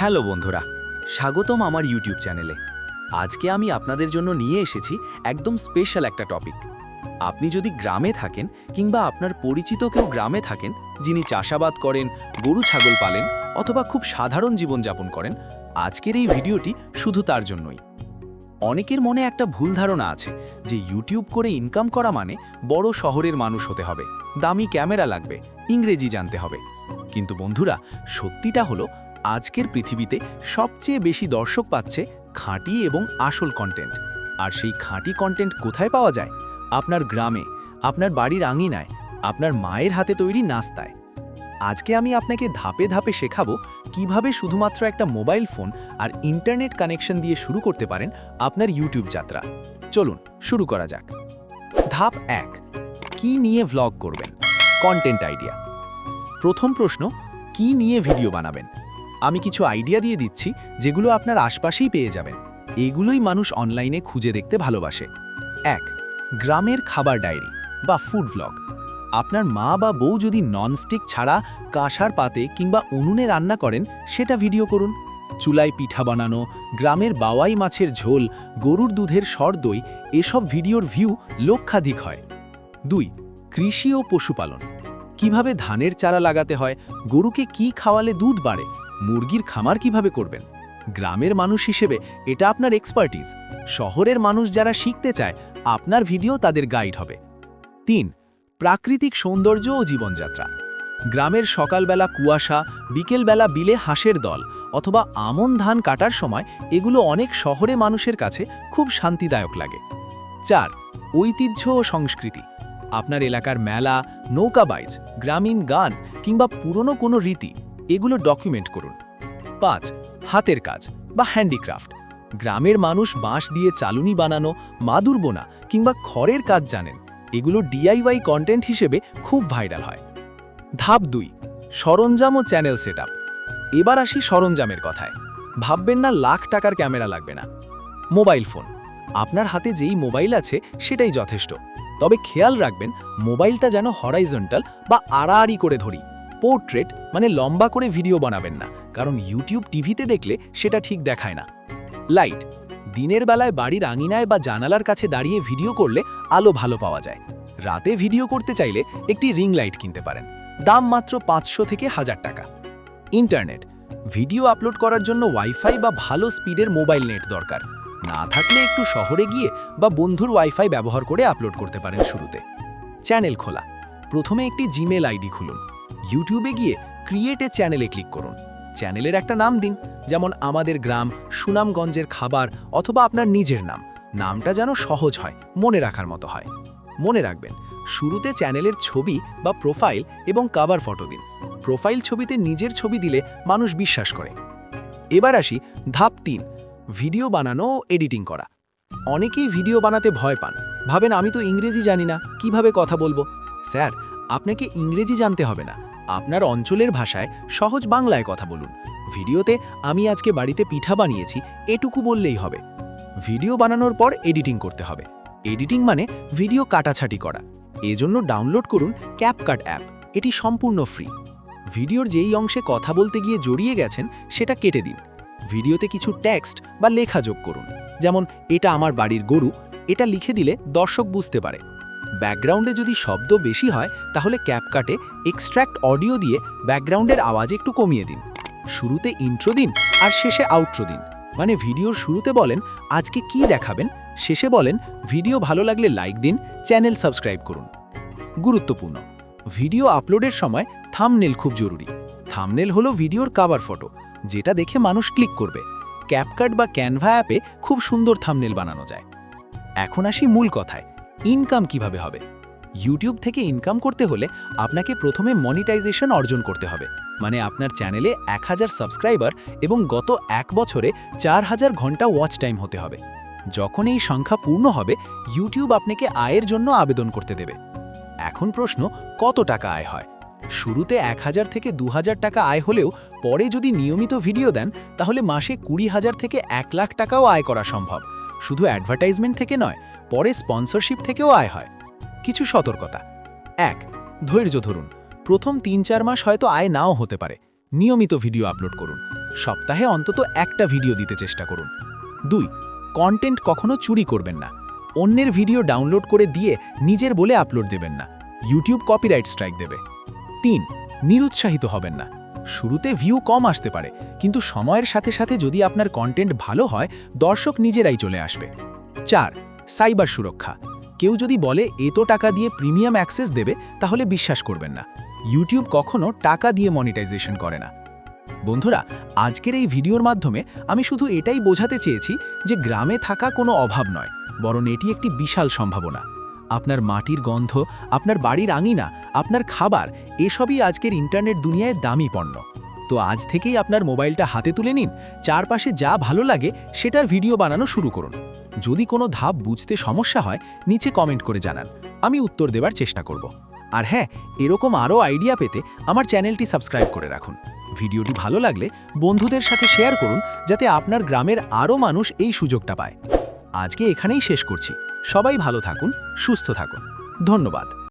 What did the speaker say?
Hello বন্ধুরা, স্বাগতম আমার ইউটিউব চ্যানেলে। আজকে আমি আপনাদের জন্য নিয়ে এসেছি একদম স্পেশাল একটা টপিক। আপনি যদি গ্রামে থাকেন কিংবা আপনার পরিচিত কেউ গ্রামে থাকেন, যিনি চাষাবাদ করেন, গরু ছাগল পালেন অথবা খুব সাধারণ জীবনযাপন করেন, আজকের এই ভিডিওটি শুধু তার জন্যই। অনেকের মনে একটা ভুল ধারণা আছে যে ইউটিউব করে ইনকাম করা মানে বড় শহরের মানুষ হতে হবে, দামি ক্যামেরা লাগবে, ইংরেজি জানতে হবে। কিন্তু বন্ধুরা, সত্যিটা হলো আজকের পৃথিবীতে সবচেয়ে বেশি দর্শক পাচ্ছে খাঁটি এবং আসল কন্টেন্ট। আর সেই খাঁটি কন্টেন্ট কোথায় পাওয়া যায়? আপনার গ্রামে, আপনার বাড়ির আঙিনায়, আপনার মায়ের হাতে তৈরি নাস্তায়। আজকে আমি আপনাকে ধাপে ধাপে শেখাবো কিভাবে শুধুমাত্র একটা মোবাইল ফোন আর ইন্টারনেট কানেকশন দিয়ে শুরু করতে পারেন আপনার ইউটিউব যাত্রা। চলুন শুরু করা যাক। ধাপ 1, কি নিয়ে ভ্লগ করবেন? Content idea. প্রথম প্রশ্ন, কি নিয়ে ভিডিও বানাবেন? আমি কিছু আইডিয়া দিয়ে দিচ্ছি যেগুলো আপনার আশপাশেই পেয়ে যাবেন। এগুলোই মানুষ অনলাইনে খুঁজে দেখতে ভালোবাসে। 1, গ্রামের খাবার ডায়েরি বা ফুড ভ্লগ। আপনার মা বা বউ যদি ননস্টিক ছাড়া কাঁসার পাতে কিংবা উনুনে রান্না করেন, সেটা ভিডিও করুন। চুলায় পিঠা বানানো, গ্রামের বাওয়াই মাছের ঝোল, গরুর দুধের সরদই, এসব ভিডিওর ভিউ লক্ষাধিক হয়। 2, কৃষি ও পশুপালন। কিভাবে ধানের চারা লাগাতে হয়, গরুকে কি খাওয়ালে দুধ বাড়ে, মুরগির খামার কিভাবে করবেন। গ্রামের মানুষ হিসেবে এটা আপনার এক্সপার্টিজ। শহরের মানুষ যারা শিখতে চায়, আপনার ভিডিও তাদের গাইড হবে। 3, প্রাকৃতিক সৌন্দর্য ও জীবনযাত্রা। গ্রামের সকালবেলা কুয়াশা, বিকেলবেলা বিলে হাঁসের দল অথবা আমন ধান কাটার সময় এগুলো অনেক শহরে মানুষের কাছে খুব শান্তিদায়ক লাগে। 4, ঐতিহ্য ও সংস্কৃতি। আপনার এলাকার মেলা, নৌকাবাইজ, গ্রামীণ গান কিংবা পুরনো কোনো রীতি, এগুলো ডকুমেন্ট করুন। 5, হাতের কাজ বা হ্যান্ডিক্রাফট। গ্রামের মানুষ বাঁশ দিয়ে চালুনি বানানো, মাদুর বোনা কিংবা খড়ের কাজ জানেন। এগুলো ডিআইওয়াই কন্টেন্ট হিসেবে খুব ভাইরাল হয়। ধাপ 2, সরঞ্জাম ও চ্যানেল সেটআপ। এবার আসি সরঞ্জামের কথায়। ভাববেন না লাখ টাকার ক্যামেরা লাগবে না। মোবাইল ফোন, আপনার হাতে যেই মোবাইল আছে সেটাই যথেষ্ট। তবে খেয়াল রাখবেন মোবাইলটা যেন হরাইজন্টাল বা আড়াআড়ি করে ধরি। পোর্ট্রেট মানে লম্বা করে ভিডিও বানাবেন না, কারণ ইউটিউব টিভিতে দেখলে সেটা ঠিক দেখায় না। লাইট, দিনের বেলায় বাড়ির আঙিনায় বা জানালার কাছে দাঁড়িয়ে ভিডিও করলে আলো ভালো পাওয়া যায়। রাতে ভিডিও করতে চাইলে একটি রিং লাইট কিনতে পারেন, দাম মাত্র 500 থেকে 1000 টাকা। ইন্টারনেট, ভিডিও আপলোড করার জন্য ওয়াইফাই বা ভালো স্পিডের মোবাইল নেট দরকার। না থাকলে একটু শহরে গিয়ে বা বন্ধুর ওয়াইফাই ব্যবহার করে আপলোড করতে পারেন শুরুতে। চ্যানেল খোলা, প্রথমে একটি জিমেল আইডি খুলুন। ইউটিউবে গিয়ে ক্রিয়েট এ চ্যানেলে ক্লিক করুন। চ্যানেলের একটা নাম দিন, যেমন আমাদের গ্রাম, সুনামগঞ্জের খাবার অথবা আপনার নিজের নাম। নামটা যেন সহজ হয়, মনে রাখার মতো হয়। মনে রাখবেন, শুরুতে চ্যানেলের ছবি বা প্রোফাইল এবং কভার ফটো দিন। প্রোফাইল ছবিতে নিজের ছবি দিলে মানুষ বিশ্বাস করে। এবার আসি ধাপ 3, ভিডিও বানানো ও এডিটিং করা। অনেকেই ভিডিও বানাতে ভয় পান, ভাবেন আমি তো ইংরেজি জানি না, কিভাবে কথা বলবো। স্যার, আপনাকে ইংরেজি জানতে হবে না, আপনার অঞ্চলের ভাষায় সহজ বাংলায় কথা বলুন। ভিডিওতে আমি আজকে বাড়িতে পিঠা বানিয়েছি এটুকু বললেই হবে। ভিডিও বানানোর পর এডিটিং করতে হবে। এডিটিং মানে ভিডিও কাটাছাটি করা। এজন্য ডাউনলোড করুন ক্যাপকাট অ্যাপ, এটি সম্পূর্ণ ফ্রি। ভিডিওর যেই অংশে কথা বলতে গিয়ে জড়িয়ে গেছেন সেটা কেটে দিন। ভিডিওতে কিছু টেক্সট বা লেখা যোগ করুন, যেমন এটা আমার বাড়ির গরু, এটা লিখে দিলে দর্শক বুঝতে পারে। ব্যাকগ্রাউন্ডে যদি শব্দ বেশি হয় তাহলে ক্যাপকাটে এক্সট্র্যাক্ট অডিও দিয়ে ব্যাকগ্রাউন্ডের আওয়াজ একটু কমিয়ে দিন। শুরুতে ইন্ট্রো দিন আর শেষে আউট্রো দিন, মানে ভিডিওর শুরুতে বলেন আজকে কি দেখাবেন, শেষে বলেন ভিডিও ভালো লাগলে লাইক দিন, চ্যানেল সাবস্ক্রাইব করুন। গুরুত্বপূর্ণ, ভিডিও আপলোডের সময় থাম্বনেল খুব জরুরি। থাম্বনেল হলো ভিডিওর কভার ফটো, যেটা দেখে মানুষ ক্লিক করবে। ক্যাপকাট বা ক্যানভা অ্যাপে খুব সুন্দর থাম্বনেল বানানো যায়। এখন আসি মূল কথায়, ইনকাম কিভাবে হবে। ইউটিউব থেকে ইনকাম করতে হলে আপনাকে প্রথমে মনিটাইজেশন অর্জন করতে হবে, মানে আপনার চ্যানেলে 1000 সাবস্ক্রাইবার এবং গত 1 বছরে 4000 ঘন্টা ওয়াচ টাইম হতে হবে। যখন এই সংখ্যা পূর্ণ হবে, ইউটিউব আপনাকে আয়ের জন্য আবেদন করতে দেবে। এখন প্রশ্ন, কত টাকা আয় হয়? শুরুতে 1000 থেকে 2000 টাকা আয় হলেও পরে যদি নিয়মিত ভিডিও দেন তাহলে মাসে 20,000 থেকে 1 লাখ টাকাও আয় করা সম্ভব। শুধু অ্যাডভার্টাইজমেন্ট থেকে নয়, পরে স্পন্সরশিপ থেকেও আয় হয়। কিছু সতর্কতা। 1, ধৈর্য ধরুন। প্রথম 3-4 মাস হয়তো আয় নাও হতে পারে। নিয়মিত ভিডিও আপলোড করুন। সপ্তাহে অন্তত একটা ভিডিও দিতে চেষ্টা করুন। 2. কন্টেন্ট কখনো চুরি করবেন না। অন্যের ভিডিও ডাউনলোড করে দিয়ে নিজের বলে আপলোড দেবেন না, ইউটিউব কপিরাইট স্ট্রাইক দেবে। 3. নিরুৎসাহিত হবেন না। শুরুতে ভিউ কম আসতে পারে, কিন্তু সময়ের সাথে সাথে যদি আপনার কন্টেন্ট ভালো হয়, দর্শক নিজেরাই চলে আসবে। 4. সাইবার সুরক্ষা। কেউ যদি বলে এত টাকা দিয়ে প্রিমিয়াম অ্যাক্সেস দেবে, তাহলে বিশ্বাস করবেন না। ইউটিউব কখনো টাকা দিয়ে মনিটাইজেশন করে না। বন্ধুরা, আজকের এই ভিডিওর মাধ্যমে আমি শুধু এটাই বোঝাতে চেয়েছি যে গ্রামে থাকা কোনো অভাব নয়, বরং এটি একটি বিশাল সম্ভাবনা। আপনার মাটির গন্ধ, আপনার বাড়ির আঙিনা, আপনার খাবার, এসবই আজকের ইন্টারনেট দুনিয়ায় দামি পণ্য। তো আজ থেকেই আপনার মোবাইলটা হাতে তুলে নিন, চারপাশে যা ভালো লাগে সেটার ভিডিও বানানো শুরু করুন। যদি কোনো ধাপ বুঝতে সমস্যা হয়, নিচে কমেন্ট করে জানান, আমি উত্তর দেওয়ার চেষ্টা করব। আর হ্যাঁ, এরকম আরও আইডিয়া পেতে আমার চ্যানেলটি সাবস্ক্রাইব করে রাখুন। ভিডিওটি ভালো লাগলে বন্ধুদের সাথে শেয়ার করুন, যাতে আপনার গ্রামের আরও মানুষ এই সুযোগটা পায়। আজকে এখানেই শেষ করছি। সবাই ভালো থাকুন, সুস্থ থাকুন। ধন্যবাদ।